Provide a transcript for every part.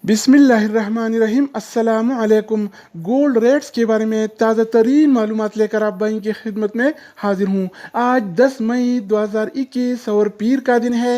बिस्मिल्लाहिर्रहमानिर्रहीम। अस्सलाम वालेकुम। गोल्ड रेट्स के बारे में ताज़ा तरीन मालूमात लेकर आप भाई की खिदमत में हाजिर हूँ। आज 10 मई 2021 और पीर का दिन है।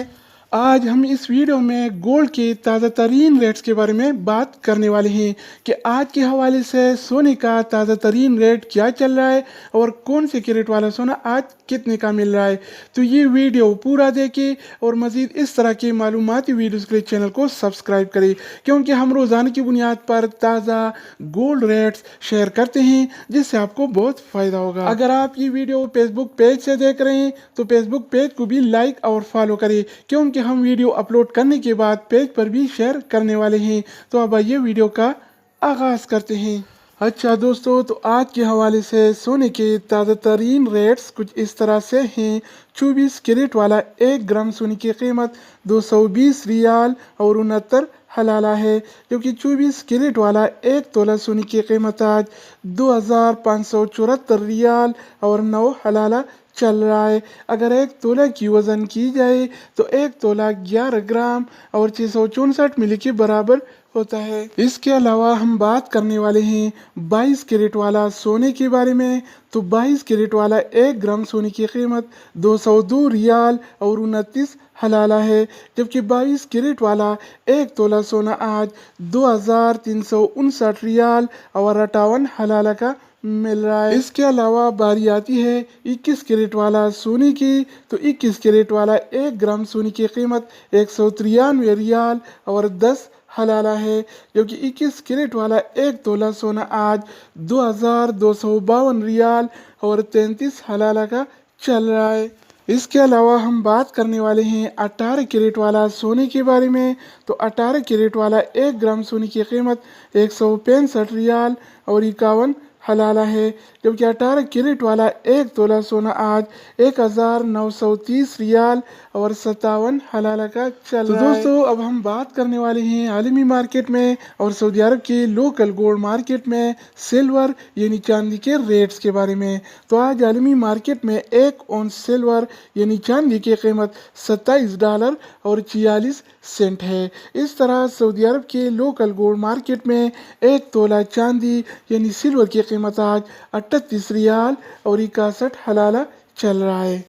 आज हम इस वीडियो में गोल्ड के ताज़ा तरीन रेट्स के बारे में बात करने वाले हैं कि आज के हवाले से सोने का ताज़ा तरीन रेट क्या चल रहा है और कौन से कैरेट वाला सोना आज कितने का मिल रहा है। तो ये वीडियो पूरा देखें और मज़ीद इस तरह के मालूमाती वीडियोज़ के लिए चैनल को सब्सक्राइब करें, क्योंकि हम रोज़ाना की बुनियाद पर ताज़ा गोल्ड रेट्स शेयर करते हैं जिससे आपको बहुत फ़ायदा होगा। अगर आप ये वीडियो फेसबुक पेज से देख रहे हैं तो फेसबुक पेज को भी लाइक और फॉलो करें, क्योंकि हम वीडियो अपलोड करने के बाद पेज पर भी शेयर करने वाले हैं। तो अब आइए वीडियो का आगाज़ करते हैं। अच्छा दोस्तों, तो आज के हवाले से सोने के ताज़ा तरीन रेट्स कुछ इस तरह से हैं। 24 कैरेट वाला 1 ग्राम सोने की कीमत 220 रियाल और 69 हलाला है, जबकि 24 कैरेट वाला 1 तोला सोने की कीमत आज 2574 रियाल और 9 हलाला चल रहा है। अगर 1 तोला की वज़न की जाए तो 1 तोला 11 ग्राम और 664 मिली के बराबर होता है। इसके अलावा हम बात करने वाले हैं 22 कैरेट वाला सोने के बारे में। तो 22 कैरेट वाला 1 ग्राम सोने की कीमत 202 रियाल और 29 हलाला है, जबकि 22 कैरेट वाला 1 तोला सोना आज 2359 रियाल और 58 हलाला का मिल रहा है। इसके अलावा बारी आती है 21 कैरेट वाला सोने की। तो 21 कैरेट वाला 1 ग्राम सोने की कीमत 193 रियाल और 10 हलाला है, जबकि 21 कैरेट वाला 1 तोला सोना आज 2252 रियाल और 33 हलाला का चल रहा है। इसके अलावा हम बात करने वाले हैं 18 कैरेट वाला सोने के बारे में। तो 18 कैरेट वाला 1 ग्राम सोने की कीमत 165 रियाल और 51 हलाला है, जबकि 18 कैरेट वाला 1 तोला सोना आज 1930 रियाल और 57 हलाला का चल रहा है। दोस्तों, अब हम बात करने वाले हैं आलमी मार्केट में और सऊदी अरब के लोकल गोल्ड मार्केट में सिल्वर यानी चांदी के रेट्स के बारे में। तो आज आलमी मार्केट में 1 औंस सिल्वर यानी चांदी की कीमत $27 और 46 सेंट है। इस तरह सऊदी अरब के लोकल गोल्ड मार्केट में 1 तोला चांदी यानी सिल्वर की कीमत आज 38 रियाल और 61 हलाला चल रहा है।